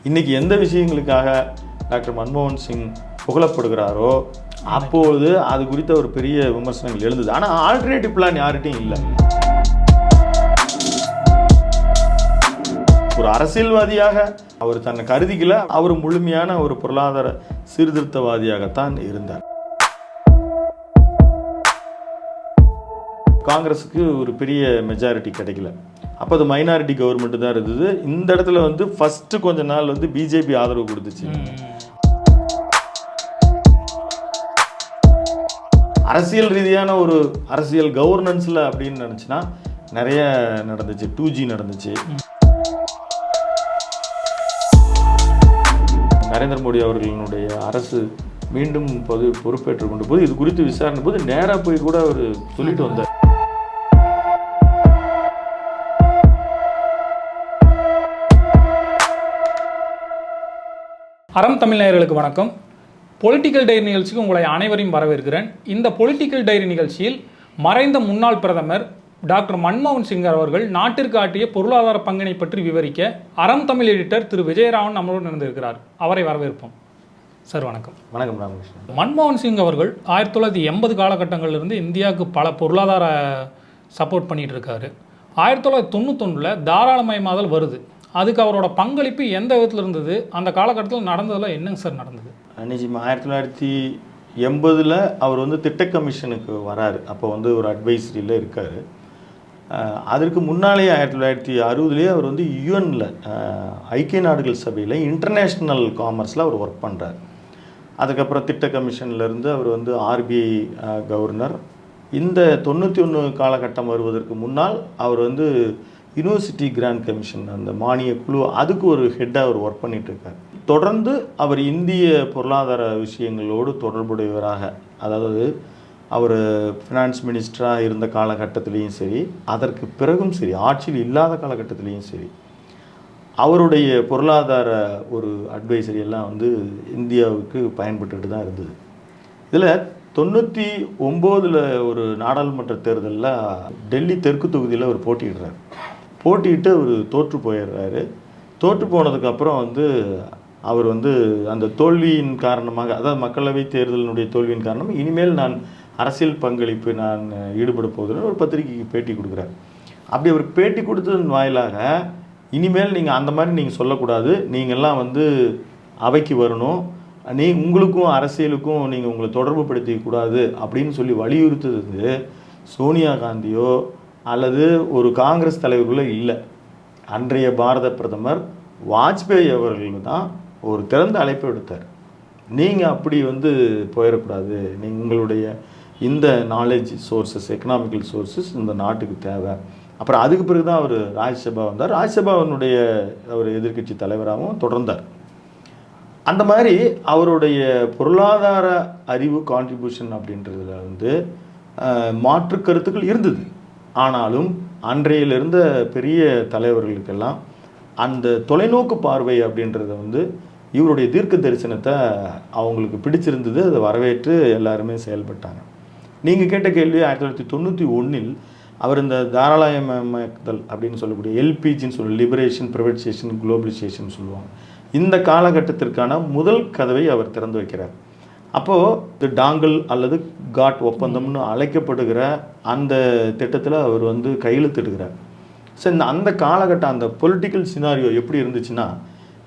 இன்றைக்கி எந்த விஷயங்களுக்காக டாக்டர் மன்மோகன் சிங் புகழப்படுகிறாரோ அப்போது அது குறித்த ஒரு பெரிய விமர்சனங்கள் எழுந்தது. ஆனால் ஆல்டர்னேட்டிவ் பிளான் யார்கிட்டையும் இல்லை. ஒரு அரசியல்வாதியாக அவர் தன்னை கருதிக்கல, அவர் முழுமையான ஒரு பொருளாதார சீர்திருத்தவாதியாகத்தான் இருந்தார். காங்கிரஸுக்கு ஒரு பெரிய மெஜாரிட்டி கிடைக்கல. அப்போ அது மைனாரிட்டி கவர்மெண்ட் தான் இருந்தது. இந்த இடத்துல ஃபஸ்ட்டு கொஞ்ச நாள் பிஜேபி ஆதரவு கொடுத்துச்சு. அரசியல் ரீதியான ஒரு அரசியல் கவர்னன்ஸில் அப்படின்னு நினச்சின்னா நிறைய நடந்துச்சு. 2G நடந்துச்சு. நரேந்திர மோடி அவர்களினுடைய அரசு மீண்டும் பொறுப்பேற்றுக் கொண்ட போது இது குறித்து விசாரணை போது நேராக போய் கூட அவர் சொல்லிட்டு வந்தார். அறம் தமிழ் நேயர்களுக்கு வணக்கம். பொலிட்டிக்கல் டைரி நிகழ்ச்சிக்கு உங்களை அனைவரையும் வரவேற்கிறேன். இந்த பொலிட்டிக்கல் டைரி நிகழ்ச்சியில் மறைந்த முன்னாள் பிரதமர் டாக்டர் மன்மோகன் சிங் அவர்கள் நாட்டிற்கு ஆற்றிய பொருளாதார பங்கினை பற்றி விவரிக்க அறம் தமிழ் எடிட்டர் திரு விஜயராமன் நம்மளோடு நடந்திருக்கிறார். அவரை வரவேற்போம். சார் வணக்கம். வணக்கம் ராமகிருஷ்ணன். மன்மோகன் சிங் அவர்கள் 1980 காலகட்டங்களிலிருந்து இந்தியாவுக்கு பல பொருளாதார சப்போர்ட் பண்ணிகிட்டு இருக்காரு. 1991 தாராளமயமாதல் வருது. அதுக்கு அவரோட பங்களிப்பு எந்த விதத்தில் இருந்தது? அந்த காலகட்டத்தில் நடந்ததில் என்னங்க சார் நடந்தது? நிச்சயமாக 1980 அவர் திட்ட கமிஷனுக்கு வராரு. அப்போ ஒரு அட்வைசரியில் இருக்கார். அதற்கு முன்னாலே 1960 அவர் யுஎனில் ஐக்கிய நாடுகள் சபையில் இன்டர்நேஷ்னல் காமர்ஸில் அவர் ஒர்க் பண்ணுறார். அதுக்கப்புறம் திட்ட கமிஷன்லேருந்து அவர் ஆர்பிஐ கவர்னர். இந்த 91 காலகட்டம் வருவதற்கு முன்னால் அவர் யூனிவர்சிட்டி கிராண்ட் கமிஷன், அந்த மானிய குழு, அதுக்கு ஒரு ஹெட்டாக அவர் ஒர்க் பண்ணிகிட்ருக்கார். தொடர்ந்து அவர் இந்திய பொருளாதார விஷயங்களோடு தொடர்புடையவராக, அதாவது அவர் ஃபினான்ஸ் மினிஸ்டராக இருந்த காலகட்டத்திலையும் சரி, அதற்கு பிறகும் சரி, ஆட்சியில் இல்லாத காலகட்டத்திலையும் சரி, அவருடைய பொருளாதார ஒரு அட்வைசரி எல்லாம் இந்தியாவுக்கு பயன்பட்டுட்டு தான் இருந்தது. இதில் 99 ஒரு நாடாளுமன்ற தேர்தலில் டெல்லி தெற்கு தொகுதியில் அவர் போட்டியிடுறார். போட்டியிட்டு அவர் தோற்று போயிடுறாரு. தோற்று போனதுக்கப்புறம் அவர் அந்த தோல்வியின் காரணமாக, அதாவது மக்களவை தேர்தலினுடைய தோல்வியின் காரணமாக இனிமேல் நான் அரசியல் பங்களிப்பு நான் ஈடுபட போகுதுன்னு ஒரு பத்திரிகைக்கு பேட்டி கொடுக்குறார். அப்படி அவர் பேட்டி கொடுத்ததன் வாயிலாக இனிமேல் நீங்கள் அந்த மாதிரி நீங்கள் சொல்லக்கூடாது, நீங்கள்லாம் அவைக்கு வரணும், உங்களுக்கும் அரசியலுக்கும் நீங்கள் உங்களை தொடர்பு படுத்திக்கூடாது அப்படின்னு சொல்லி வலியுறுத்துறது சோனியா காந்தியோ அல்லது ஒரு காங்கிரஸ் தலைவர்களோ இல்லை. அன்றைய பாரத பிரதமர் வாஜ்பாய் அவர்கள் தான் ஒரு திறந்த அழைப்பு விடுத்தார். நீங்கள் அப்படி போயிடக்கூடாது, நீங்கள் உங்களுடைய இந்த நாலேஜ் சோர்சஸ், எக்கனாமிக்கல் சோர்சஸ் இந்த நாட்டுக்கு தேவை. அப்புறம் அதுக்கு பிறகு தான் அவர் ராஜ்யசபா வந்தார். ராஜ்யசபாவினுடைய அவர் எதிர்க்கட்சி தலைவராகவும் தொடர்ந்தார். அந்த மாதிரி அவருடைய பொருளாதார அறிவு கான்ட்ரிபியூஷன் அப்படின்றதுல மாற்று கருத்துக்கள் இருந்தது. ஆனாலும் அன்றையில் இருந்த பெரிய தலைவர்களுக்கெல்லாம் அந்த தொலைநோக்கு பார்வை அப்படின்றத இவருடைய தீர்க்க தரிசனத்தை அவங்களுக்கு பிடிச்சிருந்தது. அதை வரவேற்று எல்லாருமே செயல்பட்டாங்க. நீங்கள் கேட்ட கேள்வி 1991 அவர் இந்த தாராளமயமாக்குதல் அப்படின்னு சொல்லக்கூடிய எல்பிஜின்னு சொல்லி லிபரேஷன், ப்ரைவேட்டைசேஷன், குளோபலைசேஷன் சொல்லுவாங்க. இந்த காலகட்டத்திற்கான முதல் கதவை அவர் திறந்து வைக்கிறார். அப்போது டாங்கல் அல்லது காட் ஒப்பந்தம்னு அழைக்கப்படுகிற அந்த திட்டத்தில் அவர் கையெழுத்திடுகிறார். ஸோ அந்த காலகட்டம், அந்த பொலிட்டிக்கல் சினாரியோ எப்படி இருந்துச்சுன்னா,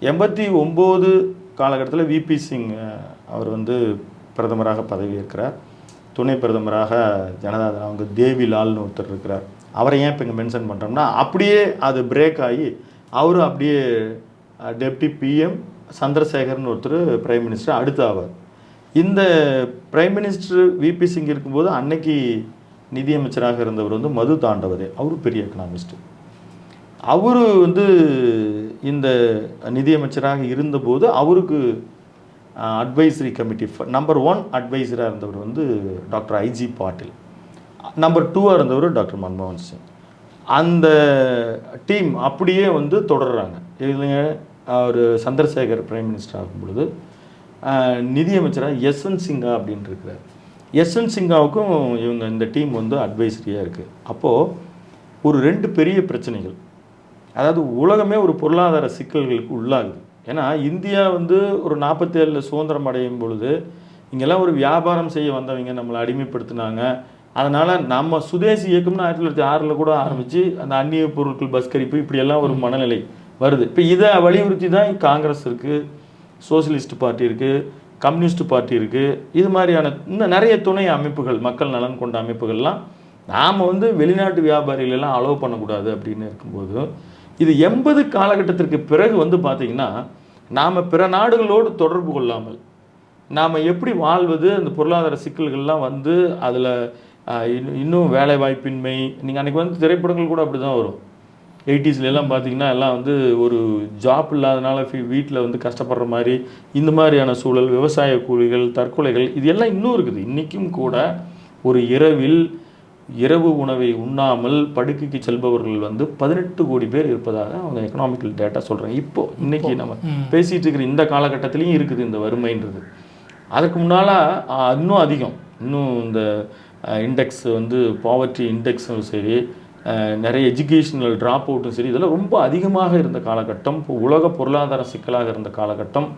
89 காலகட்டத்தில் விபி சிங் அவர் பிரதமராக பதவியேற்கிறார். துணை பிரதமராக ஜனதாதள் அவங்க தேவிலால்னு ஒருத்தர் இருக்கிறார். அவரை ஏன் இப்போ இங்கே மென்ஷன் பண்ணுறோம்னா, அப்படியே அது பிரேக் ஆகி அவரும் அப்படியே டெப்டி பிஎம் சந்திரசேகர்னு ஒருத்தர் பிரைம் மினிஸ்டர் அடுத்து ஆவார். இந்த பிரைம் மினிஸ்டர் விபி சிங் இருக்கும்போது அன்னைக்கு நிதியமைச்சராக இருந்தவர் மது தாண்டவரே, அவரு பெரிய எக்கனாமிஸ்ட். அவரு இந்த நிதியமைச்சராக இருந்தபோது அவருக்கு அட்வைசரி கமிட்டி நம்பர் 1 அட்வைசராக இருந்தவர் டாக்டர் ஐஜி பாட்டில். நம்பர் 2 இருந்தவர் டாக்டர் மன்மோகன் சிங். அந்த டீம் அப்படியே தொடர்றாங்க. இதுங்க அவர் சந்திரசேகர் பிரைம் மினிஸ்டர் ஆகும் பொழுது நிதியமைச்சராக யஸ்வந்த் சிங்கா அப்படின்னு இருக்கிறார். யஸ்வந்த் சிங்காவுக்கும் இவங்க இந்த டீம் அட்வைசரியாக இருக்குது. அப்போது ஒரு 2 பெரிய பிரச்சனைகள், அதாவது உலகமே ஒரு பொருளாதார சிக்கல்களுக்கு உள்ளாகுது. ஏன்னா இந்தியா வந்து ஒரு 47 சுதந்திரம் அடையும் பொழுது இங்கெல்லாம் ஒரு வியாபாரம் செய்ய வந்தவங்க நம்மளை அடிமைப்படுத்தினாங்க. அதனால் நம்ம சுதேசி இயக்கம்னு 1906 கூட ஆரம்பித்து அந்த அந்நிய பொருட்கள் பஸ்கரிப்பு இப்படியெல்லாம் ஒரு மனநிலை வருது. இப்போ இதை வலியுறுத்தி தான் காங்கிரஸ் இருக்குது, சோசியலிஸ்ட் பார்ட்டி இருக்குது, கம்யூனிஸ்ட் பார்ட்டி இருக்குது. இது மாதிரியான இன்னும் நிறைய துணை அமைப்புகள், மக்கள் நலன் கொண்ட அமைப்புகள்லாம் நாம் வந்து வெளிநாட்டு வியாபாரிகளெல்லாம் அலோவ் பண்ணக்கூடாது அப்படின்னு இருக்கும்போது, இது 80 காலகட்டத்திற்கு பிறகு வந்து பார்த்திங்கன்னா நாம் பிற நாடுகளோடு தொடர்பு கொள்ளாமல் நாம் எப்படி வாழ்வது, அந்த பொருளாதார சிக்கல்கள்லாம் வந்து அதில் இன்னும் வேலை வாய்ப்பின்மை. நீங்கள் அன்றைக்கி வந்து திரைப்படங்கள் கூட அப்படி தான் வரும். 80ஸ்லாம் பார்த்தீங்கன்னா எல்லாம் வந்து ஒரு ஜாப் இல்லாதனால வீட்டில் வந்து கஷ்டப்படுற மாதிரி இந்த மாதிரியான சூழல், விவசாய கூலிகள், தற்கொலைகள், இது எல்லாம் இன்னும் இருக்குது. இன்றைக்கும் கூட ஒரு இரவு உணவை உண்ணாமல் படுக்கைக்கு செல்பவர்கள் வந்து 18 கோடி பேர் இருப்பதாக அவங்க எக்கனாமிக்கல் டேட்டா சொல்கிறாங்க. இப்போது இன்றைக்கி நம்ம பேசிகிட்டு இருக்கிற இந்த காலகட்டத்திலையும் இருக்குது இந்த வறுமைன்றது. அதுக்கு முன்னால் இன்னும் அதிகம், இன்னும் இந்த இண்டெக்ஸ் வந்து பாவர்ட்டி இண்டெக்ஸும் சரி, நிறைய எஜுகேஷனல் ட்ராப் அவுட்டும் சரி, இதெல்லாம் ரொம்ப அதிகமாக இருந்த காலகட்டம். இப்போ உலக பொருளாதார சிக்கலாக இருந்த காலகட்டம்.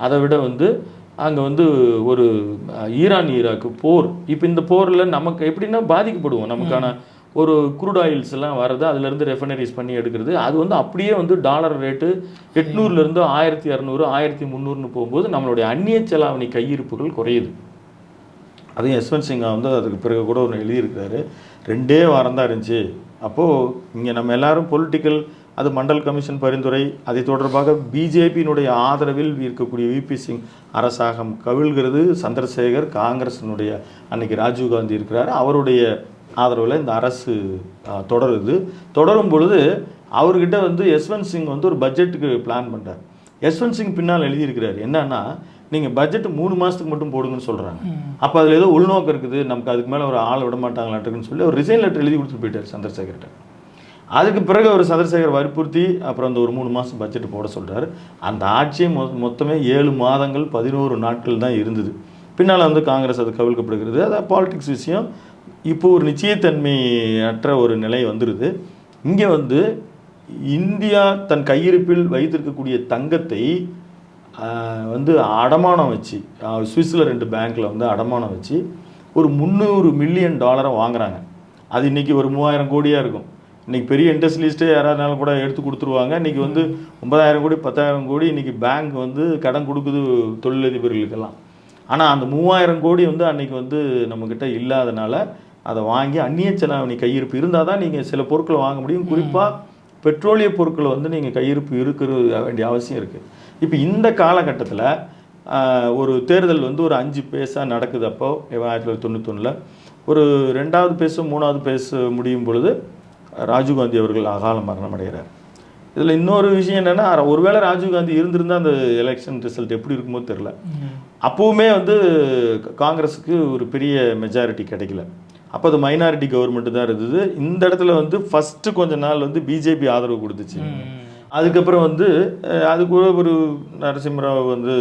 அதை விட வந்து அங்கே வந்து ஒரு ஈராக்கு போர். இப்போ இந்த போரில் நமக்கு எப்படின்னா பாதிக்கப்படுவோம். நமக்கான ஒரு குரூட் ஆயில்ஸ் எல்லாம் வர்றது, அதுலேருந்து ரெஃபைனரிஸ் பண்ணி எடுக்கிறது. அது வந்து அப்படியே வந்து டாலர் ரேட்டு 800லேருந்து 1200 1300ன்னு போகும்போது நம்மளுடைய அந்நிய செலாவணி கையிருப்புகள் குறையுது. அதுவும் யஸ்வந்த் சிங்கா வந்து அதுக்கு பிறகு கூட ஒன்று எழுதியிருக்கிறாரு. 2 வாரம் தான் இருந்துச்சு. அப்போது இங்கே நம்ம எல்லாரும் பொலிட்டிக்கல், அது மண்டல் கமிஷன் பரிந்துரை, அதை தொடர்பாக பிஜேபியினுடைய ஆதரவில் இருக்கக்கூடிய விபி சிங் அரசாங்கம் கவிழ்கிறது. சந்திரசேகர் காங்கிரஸினுடைய அன்னைக்கு ராஜீவ்காந்தி இருக்கிறார், அவருடைய ஆதரவில் இந்த அரசு தொடரும் பொழுது அவர்கிட்ட வந்து யஸ்வந்த் சிங் வந்து ஒரு பட்ஜெட்டுக்கு பிளான் பண்ணுறார். யஸ்வந்த் சிங் பின்னால் எழுதியிருக்கிறார் என்னன்னா, நீங்கள் பட்ஜெட் 3 மாதத்துக்கு மட்டும் போடுங்கன்னு சொல்கிறாங்க. அப்போ அதில் ஏதோ உள்நோக்கம் இருக்குது, நமக்கு அதுக்கு மேலே ஒரு ஆளை விட மாட்டாங்களாட்டுன்னு சொல்லி ஒரு ரிசைன் லெட்டர் எழுதி கொடுத்துட்டு போயிட்டார் சந்திரசேகர்கிட்ட. அதுக்கு பிறகு அவர் சந்திரசேகர் வற்புறுத்தி அப்புறம் அந்த ஒரு 3 மாதம் பட்ஜெட் போட சொல்கிறார். அந்த ஆட்சியை மொத்தமே 7 மாதங்கள் 11 நாட்கள் தான் இருந்தது. பின்னால் வந்து காங்கிரஸ் அது கவிழ்க்கப்படுகிறது. அதான் பாலிடிக்ஸ் விஷயம். இப்போ ஒரு நிச்சயத்தன்மையற்ற ஒரு நிலை வந்துடுது. இங்கே வந்து இந்தியா தன் கையிருப்பில் வைத்திருக்கக்கூடிய தங்கத்தை வந்து அடமானம் வச்சு, சுவிஸில் 2 பேங்க்கில் வந்து அடமானம் வச்சு ஒரு $300 மில்லியன் வாங்குறாங்க. அது இன்றைக்கி ஒரு 3000 கோடியாக இருக்கும். இன்றைக்கி பெரிய இண்டஸ்ட்ரியலிஸ்ட்டே யாரானாலும் கூட எடுத்து கொடுத்துருவாங்க. இன்றைக்கி வந்து 9000 கோடி 10,000 கோடி இன்றைக்கி பேங்க் வந்து கடன் கொடுக்குது தொழிலதிபர்களுக்கெல்லாம். ஆனால் அந்த 3000 கோடி வந்து அன்றைக்கி வந்து நம்மக்கிட்ட இல்லாதனால அதை வாங்கி அந்நிய செலாவணி கையிருப்பு இருந்தால் தான் நீங்கள் சில பொருட்களை வாங்க முடியும். குறிப்பாக பெட்ரோலிய பொருட்களை வந்து நீங்கள் கையிருப்பு இருக்கிற வேண்டிய அவசியம் இருக்குது. இப்போ இந்த காலகட்டத்தில் ஒரு தேர்தல் வந்து ஒரு 5 பேஸாக நடக்குது. அப்போ 1991 ஒரு 2வது பேஸு 3வது பேஸு முடியும் பொழுது ராஜீவ்காந்தி அவர்கள் அகால மரணம் அடைகிறார். இதில் இன்னொரு விஷயம் என்னென்னா, ஒருவேளை ராஜீவ்காந்தி இருந்திருந்தால் அந்த எலெக்ஷன் ரிசல்ட் எப்படி இருக்குமோ தெரில. அப்போவுமே வந்து காங்கிரஸுக்கு ஒரு பெரிய மெஜாரிட்டி கிடைக்கல. அப்போ அது மைனாரிட்டி கவர்மெண்ட்டு தான் இருந்தது. இந்த இடத்துல வந்து ஃபஸ்ட்டு கொஞ்ச நாள் வந்து பிஜேபி ஆதரவு கொடுத்துச்சு. அதுக்கப்புறம் வந்து அதுக்கு ஒரு நரசிம்மராவ் வந்து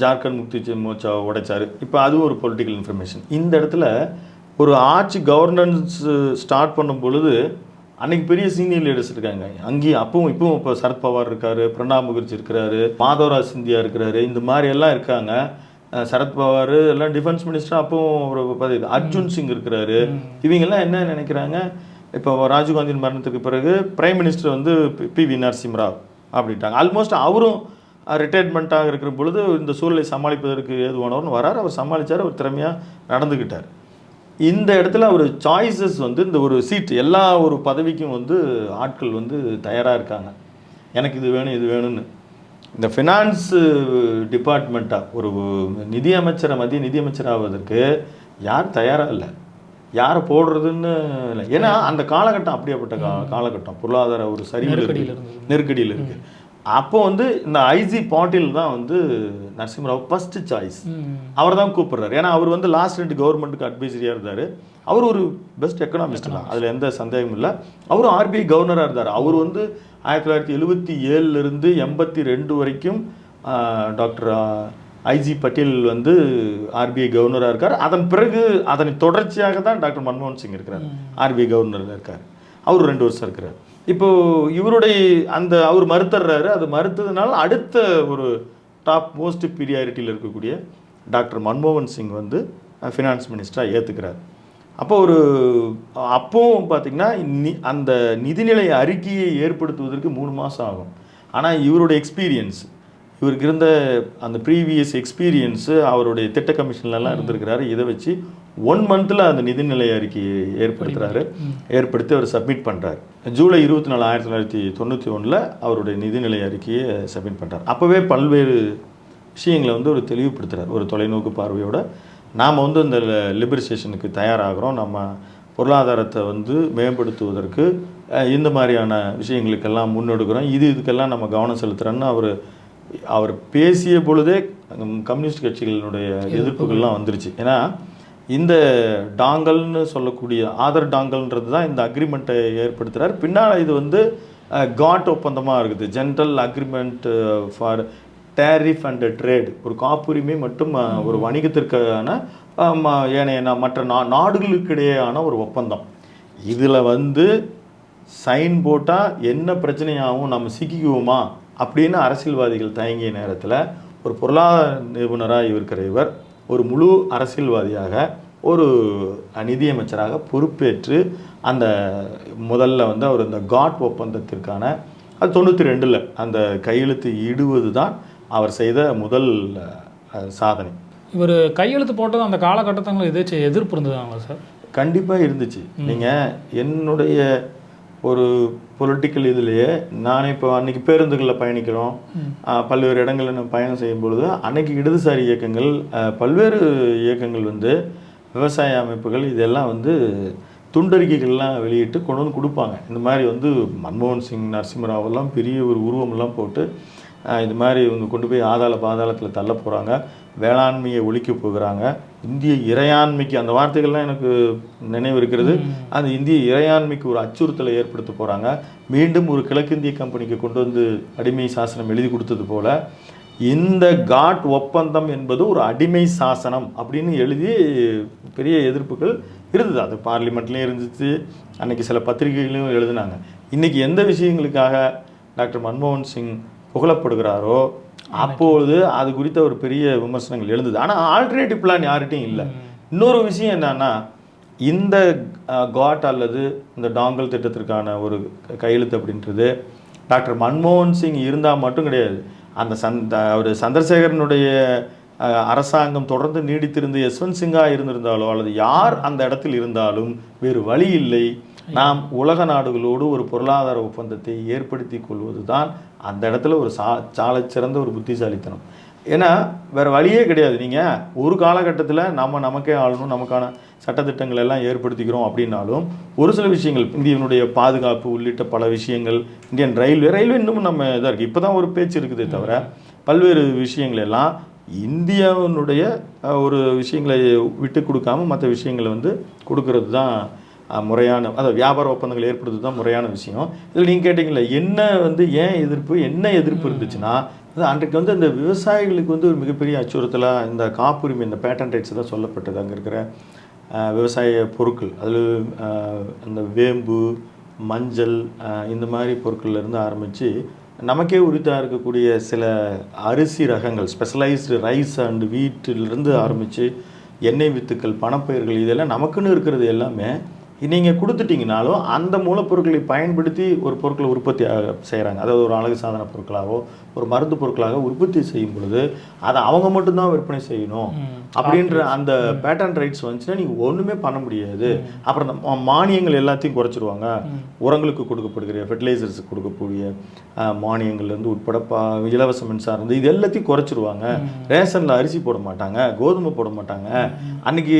ஜார்க்கண்ட் முக்தி மோர்ச்சாவை உடைச்சார். இப்போ அதுவும் ஒரு பொலிட்டிக்கல் இன்ஃபர்மேஷன். இந்த இடத்துல ஒரு ஆட்சி கவர்னன்ஸ் ஸ்டார்ட் பண்ணும் பொழுது அன்றைக்கி பெரிய சீனியர் லீடர்ஸ் இருக்காங்க. அங்கேயும் இப்போவும் இப்போ சரத்பவார் இருக்கார், பிரணாப் முகர்ஜி இருக்கிறாரு, மாதவராஜ் சிந்தியா இருக்கிறாரு, இந்த மாதிரி எல்லாம் இருக்காங்க. சரத்பவார் எல்லாம் டிஃபென்ஸ் மினிஸ்டர், அப்போவும் ஒரு பதவி. அர்ஜுன் சிங் இருக்கிறாரு. இவங்கெல்லாம் என்ன நினைக்கிறாங்க, இப்போ ராஜீவ்காந்தியின் மரணத்துக்கு பிறகு பிரைம் மினிஸ்டர் வந்து PV நரசிம்மராவ் அப்படின்ட்டாங்க. ஆல்மோஸ்ட் அவரும் ரிட்டையர்மெண்ட்டாக இருக்கிற பொழுது இந்த சூழலை சமாளிப்பதற்கு ஏதுவானவர்னு வரார். அவர் சமாளித்தார், அவர் திறமையாக நடந்துக்கிட்டார். இந்த இடத்துல ஒரு சாய்ஸஸ் வந்து இந்த ஒரு சீட் எல்லா ஒரு பதவிக்கும் வந்து ஆட்கள் வந்து தயாராக இருக்காங்க. எனக்கு இது வேணும் இது வேணும்னு. இந்த ஃபினான்ஸ் டிபார்ட்மெண்ட்டாக ஒரு மத்திய நிதியமைச்சர் ஆவதற்கு யார் தயாராக இல்லை, யாரை போடுறதுன்னு இல்லை. ஏன்னா அந்த காலகட்டம் அப்படியேப்பட்ட காலகட்டம், பொருளாதார ஒரு நெருக்கடியில் இருக்குது. அப்போ வந்து இந்த ஐஜி பாட்டீல் தான் வந்து நரசிம்மராவ் ஃபஸ்ட்டு சாய்ஸ். அவர் தான் கூப்பிட்றாரு. ஏன்னா அவர் வந்து லாஸ்ட் 2 கவர்மெண்ட்டுக்கு அட்வைசரியாக இருந்தார். அவர் ஒரு பெஸ்ட் எக்கனாமிஸ்ட் தான், அதில் எந்த சந்தேகமும் இல்லை. அவரும் RBI கவர்னராக இருந்தார். அவர் வந்து 1977 82 வரைக்கும் டாக்டர் ஐஜி பட்டேல் வந்து RBI கவர்னராக இருக்கார். அதன் பிறகு அதனை தொடர்ச்சியாக தான் டாக்டர் மன்மோகன் சிங் இருக்கிறார், RBI கவர்னராக இருக்கார். அவர் 2 வருஷம் இருக்கிறார். இப்போது இவருடைய அவர் மறுத்துறாரு. அது மறுத்ததுனால அடுத்த ஒரு டாப் மோஸ்ட் பீரியாரிட்டியில் இருக்கக்கூடிய டாக்டர் மன்மோகன் சிங் வந்து ஃபினான்ஸ் மினிஸ்டராக ஏற்றுக்கிறார். அப்போவும் பார்த்திங்கன்னா அந்த நிதிநிலை அறிக்கையை ஏற்படுத்துவதற்கு 3 மாதம் ஆகும். ஆனால் இவருடைய எக்ஸ்பீரியன்ஸ், இவருக்கு இருந்த அந்த ப்ரீவியஸ் எக்ஸ்பீரியன்ஸு அவருடைய திட்ட கமிஷன்லலாம் இருந்திருக்கிறாரு. இதை வச்சு 1 மந்தில் அந்த நிதிநிலை அறிக்கையை ஏற்படுத்தி அவர் சப்மிட் பண்ணுறாரு. ஜூலை 24, 1991 அவருடைய நிதிநிலை அறிக்கையை சப்மிட் பண்ணுறார். அப்போவே பல்வேறு விஷயங்களை வந்து ஒரு தெளிவுபடுத்துகிறார். ஒரு தொலைநோக்கு பார்வையோட நாம் வந்து இந்த லிபரேஷனுக்கு தயாராகிறோம், நம்ம பொருளாதாரத்தை வந்து மேம்படுத்துவதற்கு இந்த மாதிரியான விஷயங்களுக்கெல்லாம் முன்னெடுக்கிறோம், இதுக்கெல்லாம் நம்ம கவனம் செலுத்துகிறோன்னு அவர் பேசிய பொழுதே கம்யூனிஸ்ட் கட்சிகளினுடைய எதிர்ப்புகள்லாம் வந்துருச்சு. ஏன்னா இந்த டாங்கல்னு சொல்லக்கூடிய ஆதர் டாங்கல்ன்றது தான் இந்த அக்ரிமெண்ட்டை ஏற்படுத்துகிறார். பின்னால் இது வந்து காட் ஒப்பந்தமாக இருக்குது, general agreement for tariff and trade, ஒரு காப்புரிமை மற்றும் ஒரு வணிகத்திற்கான ஏனைய மற்ற நாடுகளுக்கு இடையேயான ஒரு ஒப்பந்தம். இதில் வந்து சைன் போட்டால் என்ன பிரச்சனையாகவும் நம்ம சிக்கிக்குவோமா அப்படின்னு அரசியல்வாதிகள் தயங்கிய நேரத்தில் ஒரு பொருளாதார நிபுணராக இருக்கிற இவர் ஒரு முழு அரசியல்வாதியாக ஒரு நிதியமைச்சராக பொறுப்பேற்று அந்த முதல்ல வந்து அவர் இந்த காட் ஒப்பந்தத்திற்கான அது 92 அந்த கையெழுத்து இடுவது தான் அவர் செய்த முதல் சாதனை. இவர் கையெழுத்து போட்டது அந்த காலகட்டத்தில் எதாச்சும் எதிர்ப்பு இருந்ததுங்களா சார்? கண்டிப்பாக இருந்துச்சு. நீங்கள் என்னுடைய ஒரு பொலிட்டிக்கல் இதுலேயே நானே இப்போ அன்றைக்கி பேருந்துகளில் பயணிக்கிறோம், பல்வேறு இடங்களில் நம்ம பயணம் செய்யும் பொழுது அன்றைக்கி இடதுசாரி இயக்கங்கள், பல்வேறு இயக்கங்கள் வந்து விவசாய அமைப்புகள் இதெல்லாம் வந்து துண்டறிக்கைகள்லாம் வெளியிட்டு கொண்டு வந்து கொடுப்பாங்க. இந்த மாதிரி வந்து மன்மோகன் சிங், நரசிம்மராவெல்லாம் பெரிய ஒரு உருவமெல்லாம் போட்டு இது மாதிரி இவங்க கொண்டு போய் பாதாளத்தில் தள்ள போகிறாங்க, வேளாண்மையை ஒழிக்க போகிறாங்க, இந்திய இறையாண்மைக்கு, அந்த வார்த்தைகள்லாம் எனக்கு நினைவு இருக்கிறது, அந்த இந்திய இறையாண்மைக்கு ஒரு அச்சுறுத்தலை ஏற்படுத்த போகிறாங்க, மீண்டும் ஒரு கிழக்கிந்திய கம்பெனிக்கு கொண்டு வந்து அடிமை சாசனம் எழுதி கொடுத்தது போல் இந்த காட் ஒப்பந்தம் என்பது ஒரு அடிமை சாசனம் அப்படின்னு எழுதி பெரிய எதிர்ப்புகள் இருந்தது. அது பார்லிமெண்ட்லேயும் இருந்துச்சு, அன்றைக்கி சில பத்திரிகைகளையும் எழுதினாங்க. இன்றைக்கி எந்த விஷயங்களுக்காக டாக்டர் மன்மோகன் சிங் புகழப்படுகிறாரோ அப்போது அது குறித்த ஒரு பெரிய விமர்சனங்கள் எழுந்தது. ஆனால் ஆல்டர்னேட்டிவ் பிளான் யார்கிட்டையும் இல்லை. இன்னொரு விஷயம் என்னன்னா, இந்த காட் அல்லது இந்த டாங்கல் திட்டத்திற்கான ஒரு கையெழுத்து அப்படின்றது டாக்டர் மன்மோகன் சிங் இருந்தால் மட்டும் கிடையாது. அவர் சந்திரசேகரனுடைய அரசாங்கம் தொடர்ந்து நீடித்திருந்து யஸ்வந்த் சிங்காக இருந்திருந்தாலோ அல்லது யார் அந்த இடத்தில் இருந்தாலும் வேறு வழி இல்லை, நாம் உலக நாடுகளோடு ஒரு பொருளாதார ஒப்பந்தத்தை ஏற்படுத்தி கொள்வது தான் அந்த இடத்துல ஒரு சாலச்சிறந்த ஒரு புத்திசாலித்தனம். ஏன்னா வேறு வழியே கிடையாது. நீங்கள் ஒரு காலகட்டத்தில் நமக்கே ஆளணும், நமக்கான சட்டத்திட்டங்கள் எல்லாம் ஏற்படுத்திக்கிறோம் அப்படின்னாலும் ஒரு சில விஷயங்கள், இந்தியனுடைய பாதுகாப்பு உள்ளிட்ட பல விஷயங்கள், இந்தியன் ரயில்வே இன்னமும் நம்ம இதாக இருக்குது, இப்போ தான் ஒரு பேச்சு இருக்குதே தவிர பல்வேறு விஷயங்கள் எல்லாம் இந்தியாவினுடைய ஒரு விஷயங்களை விட்டு கொடுக்காமல் மற்ற விஷயங்களை வந்து கொடுக்கறது தான் முறையான, அதாவது வியாபார ஒப்பந்தங்கள் ஏற்படுறது தான் முறையான விஷயம். இதில் நீங்கள் கேட்டிங்களே என்ன எதிர்ப்பு இருந்துச்சுன்னா, அது அன்றைக்கு வந்து அந்த விவசாயிகளுக்கு வந்து ஒரு மிகப்பெரிய அச்சுறுத்தலாக இந்த காப்புரிமை, இந்த பேட்டன் ரைட்ஸ் தான் சொல்லப்பட்டது. அங்கே இருக்கிற விவசாய பொருட்கள், அதில் இந்த வேம்பு, மஞ்சள், இந்த மாதிரி பொருட்கள்லேருந்து ஆரம்பித்து நமக்கே உரித்தாக இருக்கக்கூடிய சில அரிசி ரகங்கள், ஸ்பெஷலைஸ்டு ரைஸ் அண்ட் வீட்டிலிருந்து ஆரம்பித்து எண்ணெய் வித்துக்கள், பணப்பயிர்கள், இதெல்லாம் நமக்குன்னு இருக்கிறது எல்லாமே நீங்கள் கொடுத்துட்டிங்கனாலும் அந்த மூலப்பொருட்களை பயன்படுத்தி ஒரு பொருட்களை உற்பத்தி செய்கிறாங்க. அதாவது ஒரு அழகு சாதன பொருட்களாகவோ ஒரு மருந்து பொருட்களாக உற்பத்தி செய்யும் பொழுது அதை அவங்க மட்டும்தான் விற்பனை செய்யணும் அப்படின்ற அந்த பேட்டன் ரைட்ஸ் வந்துச்சுன்னா நீங்கள் ஒன்றுமே பண்ண முடியாது. அப்புறம் அந்த மானியங்கள் எல்லாத்தையும் குறைச்சிருவாங்க. உரங்களுக்கு கொடுக்கப்படுகிற ஃபெர்டிலைசர்ஸுக்கு கொடுக்கக்கூடிய மானியங்கள்லேருந்து உட்பட இலவச மின்சாரம் இது எல்லாத்தையும் குறைச்சிருவாங்க. ரேஷனில் அரிசி போட மாட்டாங்க, கோதுமை போட மாட்டாங்க, அன்றைக்கி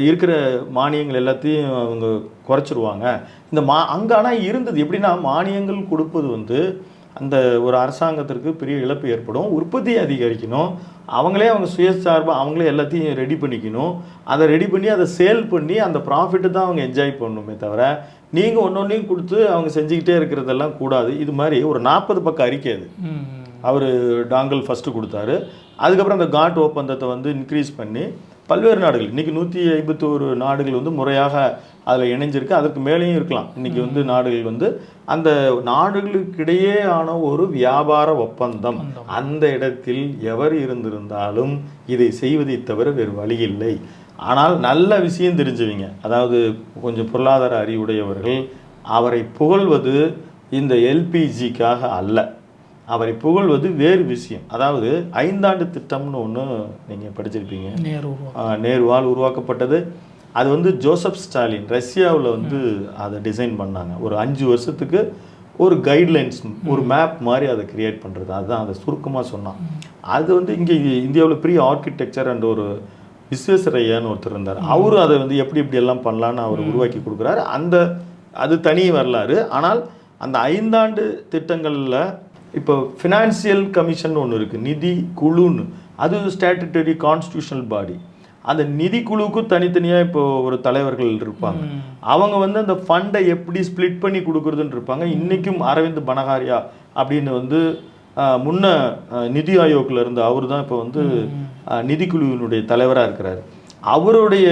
இருக்கிற மானியங்கள் எல்லாத்தையும் அவங்க குறைச்சிருவாங்க. இந்த அங்கே ஆனால் இருந்தது எப்படின்னா, மானியங்கள் கொடுப்பது வந்து அந்த ஒரு அரசாங்கத்திற்கு பெரிய இழப்பு ஏற்படும், உற்பத்தியை அதிகரிக்கணும், அவங்க சுயசார்பாக அவங்களே எல்லாத்தையும் ரெடி பண்ணிக்கணும், அதை ரெடி பண்ணி அதை சேல் பண்ணி அந்த ப்ராஃபிட்டு தான் அவங்க என்ஜாய் பண்ணணுமே தவிர நீங்கள் ஒன்றொன்றையும் கொடுத்து அவங்க செஞ்சுக்கிட்டே இருக்கிறதெல்லாம் கூடாது. இது மாதிரி ஒரு 40 பக்க அறிக்கை அது அவர் டாங்கல் ஃபஸ்ட்டு கொடுத்தாரு. அதுக்கப்புறம் அந்த காட் ஒப்பந்தத்தை வந்து இன்க்ரீஸ் பண்ணி பல்வேறு நாடுகள், இன்றைக்கி 151 நாடுகள் வந்து முறையாக அதில் இணைஞ்சிருக்கு. அதற்கு மேலேயும் இருக்கலாம். இன்றைக்கி வந்து நாடுகள் வந்து அந்த நாடுகளுக்கிடையேயான ஒரு வியாபார ஒப்பந்தம். அந்த இடத்தில் எவர் இருந்திருந்தாலும் இதை செய்வதை தவிர வேறு வழி இல்லை. ஆனால் நல்ல விஷயம் தெரிஞ்சவங்க, அதாவது கொஞ்சம் பொருளாதார அறிவுடையவர்கள் அவரை புகழ்வது இந்த எல்பிஜிக்காக அல்ல, அவரை புகழ்வது வேறு விஷயம். அதாவது 5 ஆண்டு திட்டம்னு ஒன்று நீங்கள் படிச்சிருப்பீங்க, நேருவால் உருவாக்கப்பட்டது. அது வந்து ஜோசப் ஸ்டாலின் ரஷ்யாவில் வந்து அதை டிசைன் பண்ணாங்க. ஒரு 5 வருஷத்துக்கு ஒரு கைட்லைன்ஸ், ஒரு மேப் மாதிரி அதை கிரியேட் பண்ணுறது. அதுதான் அதை சுருக்கமாக சொன்னான். அது வந்து இங்கே இந்தியாவில் பெரிய ஆர்கிடெக்சர் அண்ட் ஒரு விஸ்வேஸ்வரையான்னு ஒருத்தர் இருந்தார். அவரும் அதை வந்து எப்படி எல்லாம் பண்ணலான்னு அவர் உருவாக்கி கொடுக்குறாரு. அது தனி வரலாறு. ஆனால் அந்த 5 ஆண்டு திட்டங்களில் இப்போ ஃபினான்சியல் கமிஷன் ஒன்று இருக்குது, நிதி குழுன்னு. அது ஸ்டாட்டுட்டரி கான்ஸ்டியூஷனல் பாடி. அந்த நிதி குழுவுக்கும் தனித்தனியாக இப்போ ஒரு தலைவர்கள் இருப்பாங்க. அவங்க வந்து அந்த ஃபண்டை எப்படி ஸ்பிளிட் பண்ணி கொடுக்குறதுன்னு இருப்பாங்க. இன்றைக்கும் அரவிந்த் பனகாரியா அப்படின்னு வந்து முன்ன நிதி ஆயோக்கில் இருந்து அவர் தான் இப்போ வந்து நிதிக்குழுவினுடைய தலைவராக இருக்கிறார். அவருடைய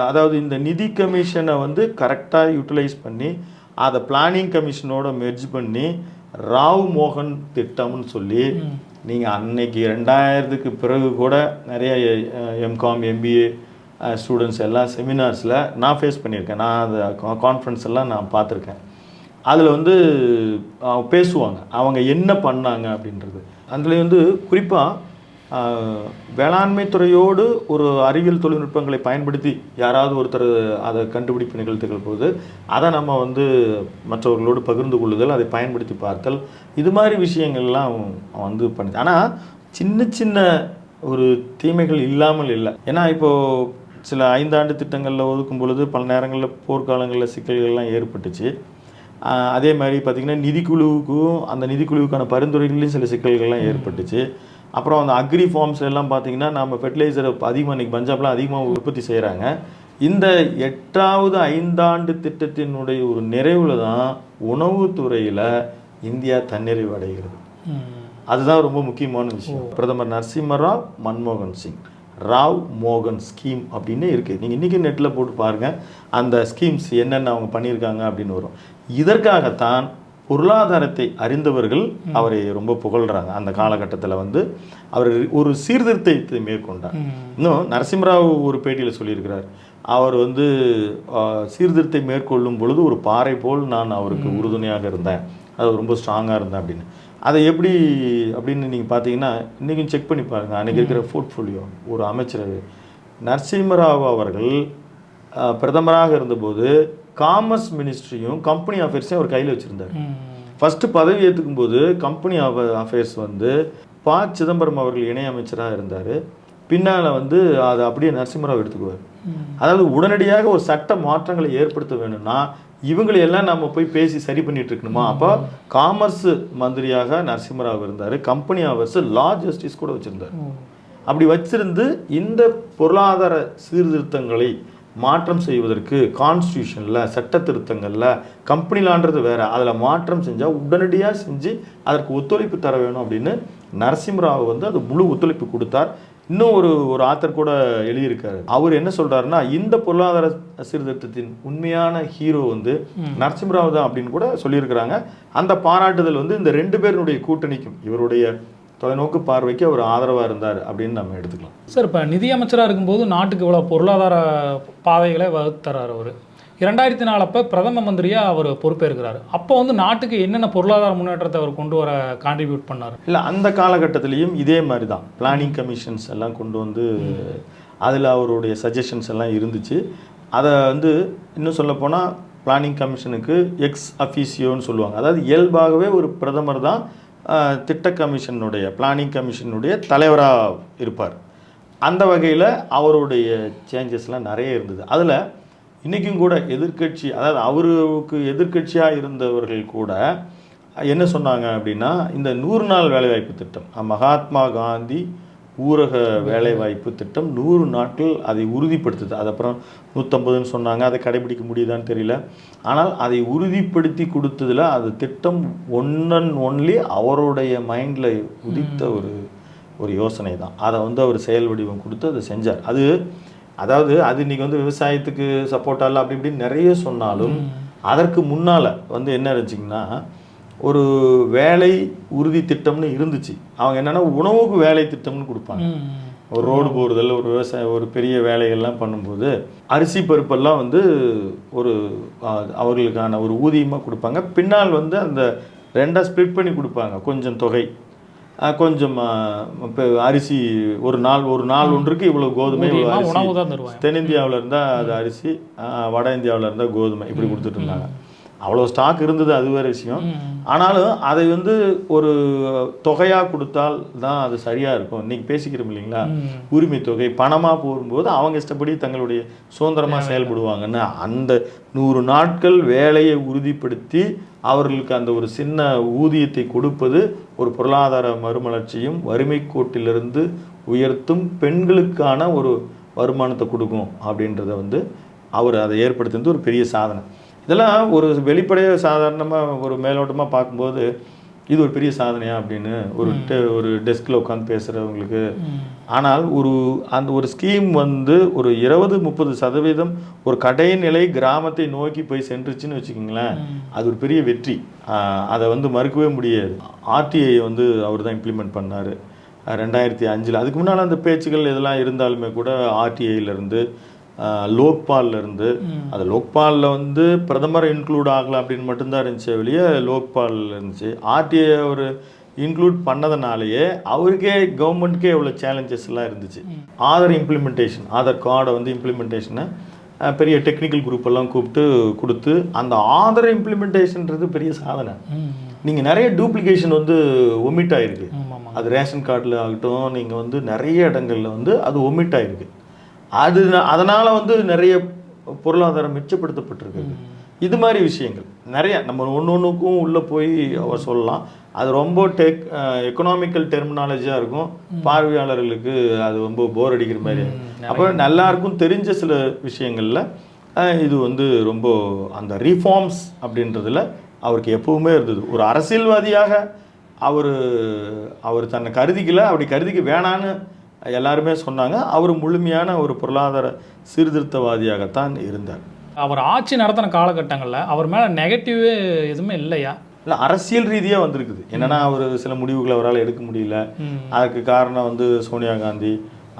அதாவது இந்த நிதி கமிஷனை வந்து கரெக்டாக யூட்டிலைஸ் பண்ணி அதை பிளானிங் கமிஷனோட மெர்ஜ் பண்ணி ராவ் மோகன் திட்டம்னு சொல்லி நீங்கள் அன்னைக்கு 2000க்கு பிறகு கூட நிறைய எம்காம் எம்பிஏ ஸ்டூடெண்ட்ஸ் எல்லாம் செமினார்ஸில் நான் ஃபேஸ் பண்ணியிருக்கேன். நான் அந்த கான்ஃபரன்ஸ் எல்லாம் நான் பார்த்துருக்கேன். அதில் வந்து பேசுவாங்க அவங்க என்ன பண்ணாங்க அப்படின்றது. அதில் வந்து குறிப்பாக வேளாண்மை துறையோடு ஒரு அறிவியல் தொழில்நுட்பங்களை பயன்படுத்தி யாராவது ஒருத்தர் அதை கண்டுபிடிப்பு நிகழ்த்துகள் போது அதை நம்ம வந்து மற்றவர்களோடு பகிர்ந்து கொள்ளுதல், அதை பயன்படுத்தி பார்த்தல், இது மாதிரி விஷயங்கள்லாம் வந்து பண்ணுது. ஆனால் சின்ன ஒரு தீமைகள் இல்லாமல் இல்லை. ஏன்னா இப்போது சில 5 ஆண்டு திட்டங்களில் ஒதுக்கும் பொழுது பல நேரங்களில் போர்க்காலங்களில் சிக்கல்கள்லாம் ஏற்பட்டுச்சு. அதே மாதிரி பார்த்திங்கன்னா நிதிக்குழுவுக்கும் அந்த நிதிக்குழுவுக்கான பரிந்துரைகள்லையும் சில சிக்கல்கள்லாம் ஏற்பட்டுச்சு. அப்புறம் அந்த அக்ரி ஃபார்ம்ஸ் எல்லாம் பார்த்திங்கன்னா நம்ம ஃபெர்டிலைசரை அதிகமாக இன்றைக்கி பஞ்சாப்லாம் அதிகமாக உற்பத்தி செய்கிறாங்க. இந்த 8வது 5 ஆண்டு திட்டத்தினுடைய ஒரு நிறைவில் தான் உணவுத்துறையில் இந்தியா தன்னிறைவு அடைகிறது. அதுதான் ரொம்ப முக்கியமான விஷயம். பிரதமர் நரசிம்மராவ் மன்மோகன் சிங் ராவ் மோகன் ஸ்கீம் அப்படின்னு இருக்குது. நீங்கள் இன்றைக்கி நெட்டில் போட்டு பாருங்கள், அந்த ஸ்கீம்ஸ் என்னென்ன அவங்க பண்ணியிருக்காங்க அப்படின்னு வரும். இதற்காகத்தான் பொருளாதாரத்தை அறிந்தவர்கள் அவரை ரொம்ப புகழ்கிறாங்க. அந்த காலகட்டத்தில் வந்து அவர் ஒரு சீர்திருத்தத்தை மேற்கொண்டார். இன்னும் நரசிம்மராவ் ஒரு பேட்டியில் சொல்லியிருக்கிறார், அவர் வந்து சீர்திருத்தத்தை மேற்கொள்ளும் பொழுது ஒரு பாறை போல் நான் அவருக்கு உறுதுணையாக இருந்தேன், அது ரொம்ப ஸ்ட்ராங்காக இருந்தேன் அப்படின்னு. அதை எப்படி அப்படின்னு நீங்கள் பார்த்தீங்கன்னா இன்றைக்கும் செக் பண்ணி பாருங்கள். அன்றைக்கி இருக்கிற போர்ட்ஃபோலியோ ஒரு அமைச்சர் நரசிம்மராவ் அவர்கள் பிரதமராக இருந்தபோது காமர்ஸ் மினிஸ்ட்ரியும் கம்பெனி அஃபேர்ஸையும் அவர் கையில் வச்சுருந்தார். ஃபஸ்ட்டு பதவி ஏற்றுக்கும் போது கம்பெனி அஃபேர்ஸ் வந்து ப. சிதம்பரம் அவர்கள் இணை அமைச்சராக இருந்தார். பின்னால் வந்து அதை அப்படியே நரசிம்மராவ் எடுத்துக்குவார். அதாவது உடனடியாக ஒரு சட்ட மாற்றங்களை ஏற்படுத்த வேணும்னா இவங்களையெல்லாம் நம்ம போய் பேசி சரி பண்ணிட்டு இருக்கணுமா? அப்போ காமர்ஸ் மந்திரியாக நரசிம்மராவ் இருந்தார், கம்பெனி அஃபேர்ஸ் லா ஜஸ்டிஸ் கூட வச்சுருந்தார். அப்படி வச்சிருந்து இந்த பொருளாதார சீர்திருத்தங்களை மாற்றம் செய்வதற்கு கான்ஸ்டியூஷனில் சட்ட திருத்தங்களில் கம்பெனி லான்றது வேறு, அதில் மாற்றம் செஞ்சால் உடனடியாக செஞ்சு அதற்கு ஒத்துழைப்பு தர வேணும் அப்படின்னு நரசிம்மராவ் வந்து அது முழு ஒத்துழைப்பு கொடுத்தார். இன்னும் ஒரு ஆத்தர் கூட எழுதியிருக்காரு. அவர் என்ன சொல்கிறாருன்னா, இந்த பொருளாதார சீர்திருத்தத்தின் உண்மையான ஹீரோ வந்து நரசிம்மராவ் தான் அப்படின்னு கூட சொல்லியிருக்கிறாங்க. அந்த பாராட்டுதல் வந்து இந்த 2 பேருடைய கூட்டணிக்கும் இவருடைய தொலைநோக்கு பார்வைக்கு அவர் ஆதரவாக இருந்தார் அப்படின்னு நம்ம எடுத்துக்கலாம். சார், இப்போ நிதியமைச்சராக இருக்கும்போது நாட்டுக்கு இவ்வளோ பொருளாதார பாதைகளை வகுத்தரார் அவர். 2004 அப்போ பிரதம மந்திரியாக அவர் பொறுப்பேற்கிறார். அப்போ வந்து நாட்டுக்கு என்னென்ன பொருளாதார முன்னேற்றத்தை அவர் கொண்டு வர கான்ட்ரிபியூட் பண்ணார்? இல்லை, அந்த காலகட்டத்திலையும் இதே மாதிரி தான் பிளானிங் கமிஷன்ஸ் எல்லாம் கொண்டு வந்து அதில் அவருடைய சஜஷன்ஸ் எல்லாம் இருந்துச்சு. அதை வந்து இன்னும் சொல்லப்போனால் பிளானிங் கமிஷனுக்கு எக்ஸ் அஃபீசியோன்னு சொல்லுவாங்க. அதாவது இயல்பாகவே ஒரு பிரதமர் தான் திட்ட கமிஷனுடைய பிளானிங் கமிஷனுடைய தலைவராக இருப்பார். அந்த வகையில் அவருடைய சேஞ்சஸ்லாம் நிறைய இருந்தது. அதில் இன்றைக்கும் கூட எதிர்கட்சி, அதாவது அவருக்கு எதிர்கட்சியாக இருந்தவர்கள் கூட என்ன சொன்னாங்க அப்படின்னா, இந்த 100 நாள் வேலைவாய்ப்பு திட்டம், மகாத்மா காந்தி ஊரக வேலைவாய்ப்பு திட்டம் 100 நாட்கள் அதை உறுதிப்படுத்துது. அது அப்புறம் 150ன்னு சொன்னாங்க, அதை கடைபிடிக்க முடியுதான்னு தெரியல. ஆனால் அதை உறுதிப்படுத்தி கொடுத்ததில் அது திட்டம் ஒன்லி அவருடைய மைண்டில் உதித்த ஒரு யோசனை தான். அதை வந்து அவர் செயல் வடிவம் கொடுத்து அதை செஞ்சார். அது அதாவது அது இன்னைக்கு வந்து விவசாயத்துக்கு சப்போர்ட்டா இல்லை அப்படி இப்படின்னு நிறைய சொன்னாலும் அதற்கு முன்னால் வந்து என்ன இருந்துச்சிங்கன்னா ஒரு வேலை உறுதி திட்டம்னு இருந்துச்சு. அவங்க என்னென்னா உணவுக்கு வேலை திட்டம்னு கொடுப்பாங்க. ஒரு ரோடு போடுதல், ஒரு விவசாய ஒரு பெரிய வேலைகள்லாம் பண்ணும்போது அரிசி பருப்பெல்லாம் வந்து ஒரு அவர்களுக்கான ஒரு ஊதியமாக கொடுப்பாங்க. பின்னால் வந்து அந்த ரெண்டாக ஸ்ப்ளிட் பண்ணி கொடுப்பாங்க. கொஞ்சம் தொகை, கொஞ்சம் இப்போ அரிசி ஒரு நாள் ஒன்றுக்கு இவ்வளோ கோதுமை, இவ்வளோ அரிசி. தென்னிந்தியாவில் இருந்தால் அது அரிசி, வட இந்தியாவில் இருந்தால் கோதுமை, இப்படி கொடுத்துட்டு இருந்தாங்க. அவ்வளோ ஸ்டாக் இருந்தது, அது வேறு விஷயம். ஆனாலும் அதை வந்து ஒரு தொகையாக கொடுத்தால் தான் அது சரியாக இருக்கும். இன்றைக்கி பேசிக்கிறோம் இல்லைங்களா, உரிமை தொகை பணமாக போகும்போது அவங்க இஷ்டப்படி தங்களுடைய சுதந்திரமாக செயல்படுவாங்கன்னு அந்த 100 நாட்கள் வேலையை உறுதிப்படுத்தி அவர்களுக்கு அந்த ஒரு சின்ன ஊதியத்தை கொடுப்பது ஒரு பொருளாதார மறுமலர்ச்சியும் வறுமை கோட்டிலிருந்து உயர்த்தும் பெண்களுக்கான ஒரு வருமானத்தை கொடுக்கும் அப்படின்றத வந்து அவர் அதை ஏற்படுத்தினது ஒரு பெரிய சாதனை. இதெல்லாம் ஒரு வெளிப்படையாக சாதாரணமாக ஒரு மேலோட்டமாக பார்க்கும்போது இது ஒரு பெரிய சாதனையா அப்படின்னு ஒரு டெஸ்கில் உட்காந்து பேசுகிறவங்களுக்கு. ஆனால் அந்த ஒரு ஸ்கீம் வந்து ஒரு 20-30% ஒரு கடைநிலை கிராமத்தை நோக்கி போய் சென்றுச்சுன்னு வச்சுக்கிங்களேன், அது ஒரு பெரிய வெற்றி. அதை வந்து மறுக்கவே முடியாது. ஆர்டிஐ வந்து அவர் தான் இம்ப்ளிமெண்ட் பண்ணார் 2005. அதுக்கு முன்னால் அந்த பேச்சுகள் இதெல்லாம் இருந்தாலுமே கூட ஆர்டிஐலேருந்து லோக்பால்லேருந்து, அது லோக்பாலில் வந்து பிரதமர் இன்க்ளூட் ஆகலாம் அப்படின்னு மட்டும்தான் இருந்துச்சு வெளியே லோக்பால் இருந்துச்சு. ஆர்டிஐ அவர் இன்க்ளூட் பண்ணதுனாலேயே அவருக்கே கவர்மெண்ட்கே எவ்வளோ சேலஞ்சஸ்லாம் இருந்துச்சு. ஆதார் கார்டை வந்து இம்ப்ளிமெண்டேஷனை பெரிய டெக்னிக்கல் குரூப் எல்லாம் கூப்பிட்டு கொடுத்து அந்த ஆதார் இம்ப்ளிமெண்டேஷன்றது பெரிய சாதனை. நீங்கள் நிறைய டூப்ளிகேஷன் வந்து ஒமிட் ஆகிருக்கு. அது ரேஷன் கார்டில் ஆகட்டும், நீங்கள் வந்து நிறைய இடங்களில் வந்து அது ஒமிட் ஆகிருக்கு. அதனால் வந்து நிறைய பொருளாதாரம் மிச்சப்படுத்தப்பட்டிருக்கு. இது மாதிரி விஷயங்கள் நிறைய நம்ம ஒன்றுக்கும் உள்ளே போய் அவர் சொல்லலாம். அது ரொம்ப எக்கனாமிக்கல் டெர்மினாலஜியாக இருக்கும். பார்வையாளர்களுக்கு அது ரொம்ப போர் அடிக்கிற மாதிரி. அப்போ எல்லாருக்கும் தெரிஞ்ச சில விஷயங்களில் இது வந்து ரொம்ப அந்த ரீஃபார்ம்ஸ் அப்படின்றதுல அவருக்கு எப்பவுமே இருந்தது. ஒரு அரசியல்வாதியாக அவர் தன்னை கருதிக்கல, அப்படி கருதிக்க வேணான்னு எல்லாருமே சொன்னாங்க. அவர் முழுமையான ஒரு பொருளாதார சீர்திருத்தவாதியாகத்தான் இருந்தார். அவர் ஆட்சி நடத்தின காலகட்டங்களில் அவர் மேலே நெகட்டிவே எதுவுமே இல்லையா? இல்லை, அரசியல் ரீதியாக வந்திருக்குது. என்னென்னா அவர் சில முடிவுகளை அவரால் எடுக்க முடியல. அதுக்கு காரணம் வந்து சோனியா காந்தி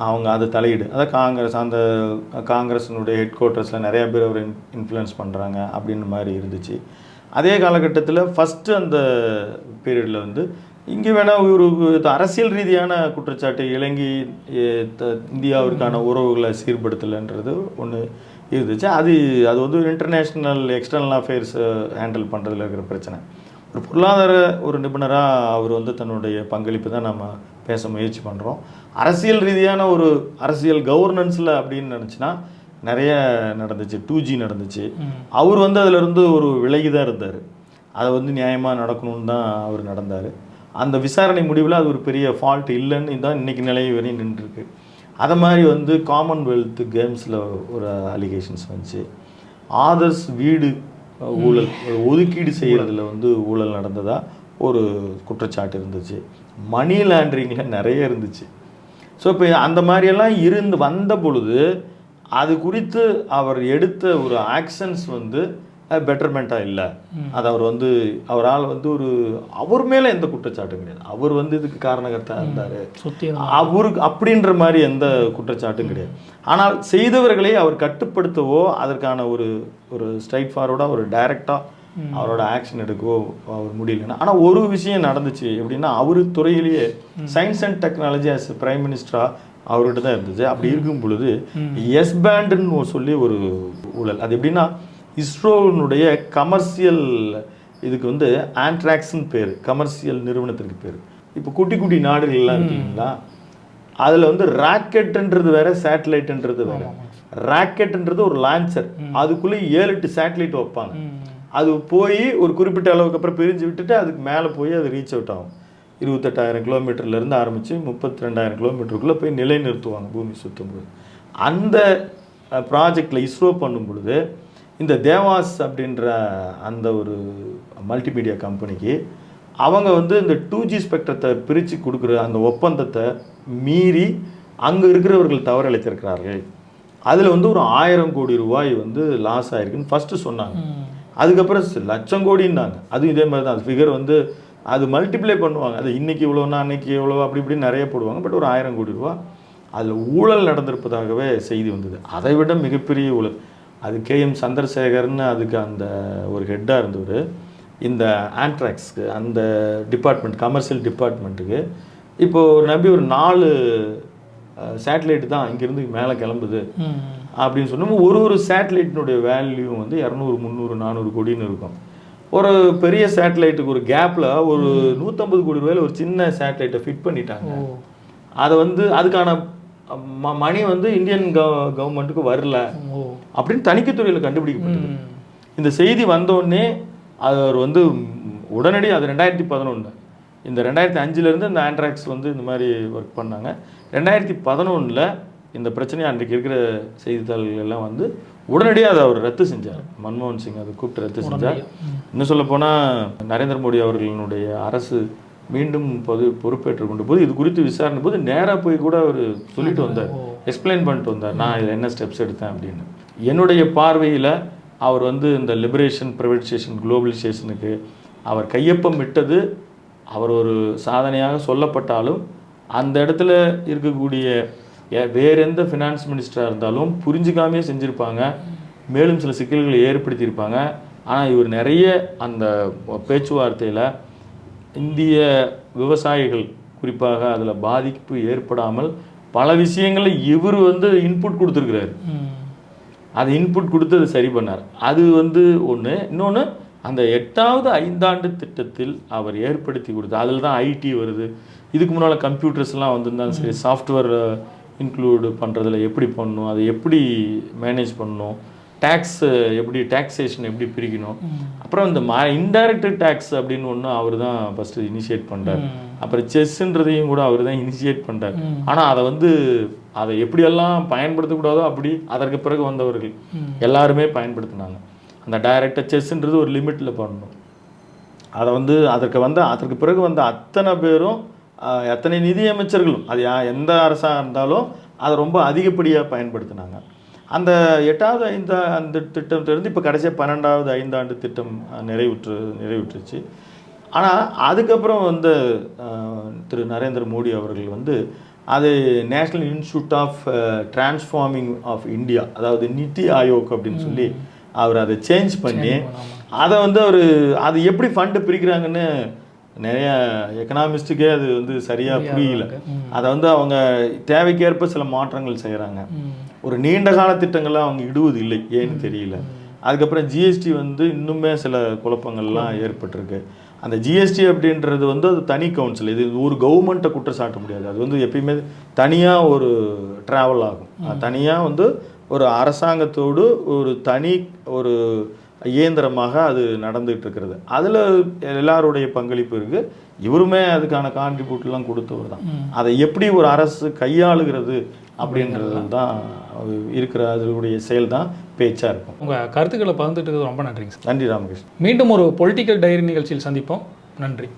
அவங்க அது தலையீடு. அதாவது காங்கிரஸினுடைய ஹெட் குவார்ட்டர்ஸில் நிறையா பேர் அவர் இன்ஃப்ளூயன்ஸ் பண்ணுறாங்க அப்படின்னு மாதிரி இருந்துச்சு. அதே காலகட்டத்தில் ஃபஸ்ட்டு அந்த பீரியடில் வந்து இங்கே வேணால் ஒரு அரசியல் ரீதியான குற்றச்சாட்டு, இலங்கை இந்தியாவிற்கான உறவுகளை சீர்படுத்தலைன்றது ஒன்று இருந்துச்சு. அது வந்து இன்டர்நேஷ்னல் எக்ஸ்டர்னல் அஃபேர்ஸ் ஹேண்டில் பண்ணுறதுல இருக்கிற பிரச்சனை. ஒரு பொருளாதார ஒரு நிபுணராக அவர் வந்து தன்னுடைய பங்களிப்பு தான் நம்ம பேச முயற்சி பண்ணுறோம். அரசியல் ரீதியான ஒரு அரசியல் கவர்னன்ஸில் அப்படின்னு நினச்சின்னா நிறைய நடந்துச்சு. 2G நடந்துச்சு. அவர் வந்து அதிலிருந்து ஒரு விலகி தான் இருந்தார். அதை வந்து நியாயமாக நடக்கணும்னு தான் அவர் நடந்தார். அந்த விசாரணை முடிவில் அது ஒரு பெரிய ஃபால்ட் இல்லைன்னு தான் இன்றைக்கி நிலையை வரையும் நின்றுருக்கு. அதை மாதிரி வந்து காமன்வெல்த் கேம்ஸில் ஒரு அலிகேஷன்ஸ் வந்துச்சு. ஆதர்ஸ் வீடு ஊழல், ஒதுக்கீடு செய்கிறதுல வந்து ஊழல் நடந்ததாக ஒரு குற்றச்சாட்டு இருந்துச்சு. மணி லாண்ட்ரிங்கில் நிறைய இருந்துச்சு. ஸோ இப்போ அந்த மாதிரியெல்லாம் வந்த பொழுது அது குறித்து அவர் எடுத்த ஒரு ஆக்ஷன்ஸ் வந்து பெட்டர்மெண்ட்டாக இல்லை. அது அவரால் வந்து அவர் மேலே எந்த குற்றச்சாட்டும் கிடையாது. அவர் வந்து இதுக்கு காரணகர்த்தா இருந்தார் அவருக்கு அப்படின்ற மாதிரி எந்த குற்றச்சாட்டும் கிடையாது. ஆனால் செய்தவர்களை அவர் கட்டுப்படுத்தவோ அதற்கான ஒரு ஸ்ட்ரைட் ஃபார்வர்டாக ஒரு டைரெக்டாக அவரோட ஆக்ஷன் எடுக்கவோ அவர் முடியலன்னா. ஆனால் ஒரு விஷயம் நடந்துச்சு எப்படின்னா, அவர் துறையிலேயே science and technology as prime மினிஸ்டராக அவர்கிட்ட தான் இருந்துச்சு. அப்படி இருக்கும் பொழுது எஸ் பேண்டுன்னு சொல்லி ஒரு ஊழல். அது எப்படின்னா, இஸ்ரோனுடைய கமர்ஷியல் இதுக்கு வந்து ஆண்ட்ராக்ஸ்ன்னு பேர், கமர்ஷியல் நிறுவனத்திற்கு பேர். இப்போ குட்டி குட்டி நாடுகள்லாம் இருக்குங்களா, அதில் வந்து ராக்கெட்டுன்றது வேற, சேட்டலைட்டுன்றது வேற. ராக்கெட்டுன்றது ஒரு லான்ச்சர், அதுக்குள்ளே 7-8 சேட்டலைட் வைப்பாங்க. அது போய் ஒரு குறிப்பிட்ட அளவுக்கு அப்புறம் பிரிஞ்சு விட்டுட்டு அதுக்கு மேலே போய் அது ரீச் அவுட் ஆகும். 28,000 கிலோமீட்டர்லேருந்து ஆரம்பித்து 32,000 கிலோமீட்டருக்குள்ளே போய் நிலை நிறுத்துவாங்க பூமி சுற்றும்போது. அந்த ப்ராஜெக்டில் இஸ்ரோ பண்ணும் பொழுது இந்த தேவாஸ் அப்படின்ற அந்த ஒரு மல்டிமீடியா கம்பெனிக்கு அவங்க வந்து இந்த 2G ஸ்பெக்ட்ரத்தை பிரித்து கொடுக்குற அந்த ஒப்பந்தத்தை மீறி அங்கே இருக்கிறவர்கள் தவறளித்திருக்கிறார்கள். அதில் வந்து ஒரு 1000 கோடி ரூபாய் வந்து லாஸ் ஆயிருக்குன்னு ஃபஸ்ட்டு சொன்னாங்க. அதுக்கப்புறம் லட்சம் கோடின்னாங்க. அதுவும் இதே மாதிரி தான். அது ஃபிகர் வந்து அது மல்டிப்ளை பண்ணுவாங்க. அது இன்றைக்கி இவ்வளோன்னா அன்றைக்கி எவ்வளோ அப்படி இப்படி நிறைய போடுவாங்க. பட் ஒரு 1000 கோடி ரூபா அதில் ஊழல் நடந்திருப்பதாகவே செய்தி வந்தது. அதை விட மிகப்பெரிய ஊழல் அது கேஎம் சந்திரசேகர்னு அதுக்கு அந்த ஒரு ஹெட்டாக இருந்தவர். இந்த ஆண்ட்ராக்ஸ்க்கு அந்த டிபார்ட்மெண்ட் கமர்ஷியல் டிபார்ட்மெண்ட்டுக்கு இப்போது நம்பி ஒரு 4 சேட்டலைட் தான் இங்கேருந்து மேலே கிளம்புது அப்படின்னு சொன்னோம். ஒரு சேட்டலைட்டினுடைய வேல்யூ வந்து 200 300 400 கோடின்னு இருக்கும். ஒரு பெரிய சேட்டலைட்டுக்கு ஒரு கேப்பில் ஒரு 150 கோடி ரூபாயில் ஒரு சின்ன சேட்டலைட்டை ஃபிட் பண்ணிட்டாங்க. அதை வந்து அதுக்கான மணி வந்து இந்தியன் கவர்மெண்ட்டுக்கு வரல அப்படின்னு தணிக்கைத்துறையில் கண்டுபிடிக்கப்பட்டது. இந்த செய்தி வந்தோடனே அவர் வந்து உடனடி அது 2011 இந்த 2005 இந்த ஆண்ட்ராக்ஸ் வந்து இந்த மாதிரி ஒர்க் பண்ணாங்க. 2011 இந்த பிரச்சனையை அன்றைக்கு இருக்கிற செய்தித்தாள்கள் எல்லாம் வந்து உடனடியாக அதை அவர் ரத்து செஞ்சார். மன்மோகன் சிங் அதை கூப்பிட்டு ரத்து செஞ்சார். இன்னும் சொல்ல போனால் நரேந்திர மோடி அவர்களினுடைய அரசு மீண்டும் பொறுப்பேற்று கொண்ட போது இது குறித்து விசாரணை போது நேராக போய் கூட அவர் சொல்லிட்டு வந்தார், எக்ஸ்பிளைன் பண்ணிட்டு வந்தார் நான் இதில் என்ன ஸ்டெப்ஸ் எடுத்தேன் அப்படின்னு. என்னுடைய பார்வையில் அவர் வந்து இந்த லிபரேஷன் ப்ரைவேட்டைசேஷன் குளோபலைசேஷனுக்கு அவர் கையொப்பம் விட்டது அவர் ஒரு சாதனையாக சொல்லப்பட்டாலும் அந்த இடத்துல இருக்கக்கூடிய வேறு எந்த ஃபினான்ஸ் மினிஸ்டராக இருந்தாலும் புரிஞ்சுக்காமே செஞ்சுருப்பாங்க, மேலும் சில சிக்கல்களை ஏற்படுத்தியிருப்பாங்க. ஆனால் இவர் நிறைய அந்த பேச்சுவார்த்தையில் இந்திய விவசாயிகள் குறிப்பாக அதில் பாதிப்பு ஏற்படாமல் பல விஷயங்களில் இவர் வந்து இன்புட் கொடுத்துருக்கிறாரு. அது இன்புட் கொடுத்து அதை சரி பண்ணார். அது வந்து ஒன்று. இன்னொன்று அந்த 8வது ஐந்தாண்டு திட்டத்தில் அவர் ஏற்படுத்தி கொடுத்தார். அதில் தான் ஐடி வருது. இதுக்கு முன்னால் கம்ப்யூட்டர்ஸ்லாம் வந்திருந்தாலும் சரி, சாஃப்ட்வேர் இன்க்ளூடு பண்ணுறதுல எப்படி பண்ணணும், அதை எப்படி மேனேஜ் பண்ணணும், டேக்ஸ் எப்படி டாக்ஸேஷன் எப்படி பிரிக்கணும், அப்புறம் இந்த இன்டைரக்ட் டேக்ஸ் அப்படின்னு ஒன்று அவர் தான் ஃபஸ்ட்டு இனிஷியேட் பண்ணுறார். அப்புறம் செஸ்ன்றதையும் கூட அவர் தான் இனிஷியேட் பண்ணுறார். ஆனால் அதை வந்து அதை எப்படியெல்லாம் பயன்படுத்தக்கூடாதோ அப்படி அதற்கு பிறகு வந்தவர்கள் எல்லாருமே பயன்படுத்தினாங்க. அந்த டைரக்டாக செஸ்ன்றது ஒரு லிமிட்டில் பண்ணணும். அதை வந்து அதற்கு பிறகு வந்த அத்தனை பேரும் எத்தனை நிதியமைச்சர்களும் அது எந்த அரசாக இருந்தாலும் அதை ரொம்ப அதிகப்படியாக பயன்படுத்தினாங்க. அந்த 8வது ஐந்தாண்டு திட்டத்திலிருந்து இப்போ கடைசியாக 12வது ஐந்தாண்டு திட்டம் நிறைவுற்றுச்சு. ஆனால் அதுக்கப்புறம் வந்து திரு நரேந்திர மோடி அவர்கள் வந்து அது national institute of transforming of India, அதாவது நிதி ஆயோக் அப்படின்னு சொல்லி அவர் அதை சேஞ்ச் பண்ணி அதை வந்து அது எப்படி ஃபண்டு பிரிக்கிறாங்கன்னு நிறைய எக்கனாமிஸ்ட்டுக்கே அது வந்து சரியாக புரியல. அதை வந்து அவங்க தேவைக்கேற்ப சில மாற்றங்கள் செய்கிறாங்க. ஒரு நீண்ட கால திட்டங்கள்லாம் அவங்க இடுவது இல்லை, ஏன்னு தெரியல. அதுக்கப்புறம் ஜிஎஸ்டி வந்து இன்னுமே சில குழப்பங்கள்லாம் ஏற்பட்டிருக்கு. அந்த ஜிஎஸ்டி அப்படின்றது வந்து அது தனி கவுன்சில், இது ஒரு கவர்மெண்ட்டை குற்றச்சாட்ட முடியாது. அது வந்து எப்பயுமே தனியாக ஒரு ட்ராவல் ஆகும். தனியாக வந்து ஒரு அரசாங்கத்தோடு ஒரு இயந்திரமாக அது நடந்துகிட்டு இருக்கிறது. அதில் எல்லாருடைய பங்களிப்பு இருக்குது. இவருமே அதுக்கான கான்ட்ரிபியூட்லாம் கொடுத்தவர் தான். அதை எப்படி ஒரு அரசு கையாளுகிறது அப்படின்றது தான் இருக்கிற அதனுடைய செயல் தான் பேச்சாக இருக்கும். உங்கள் கருத்துக்களை பகிர்ந்துட்டு ரொம்ப நன்றிங்க சார். நன்றி ராமகிருஷ்ணன். மீண்டும் ஒரு பொலிட்டிக்கல் டைரி நிகழ்ச்சியில் சந்திப்போம். நன்றி.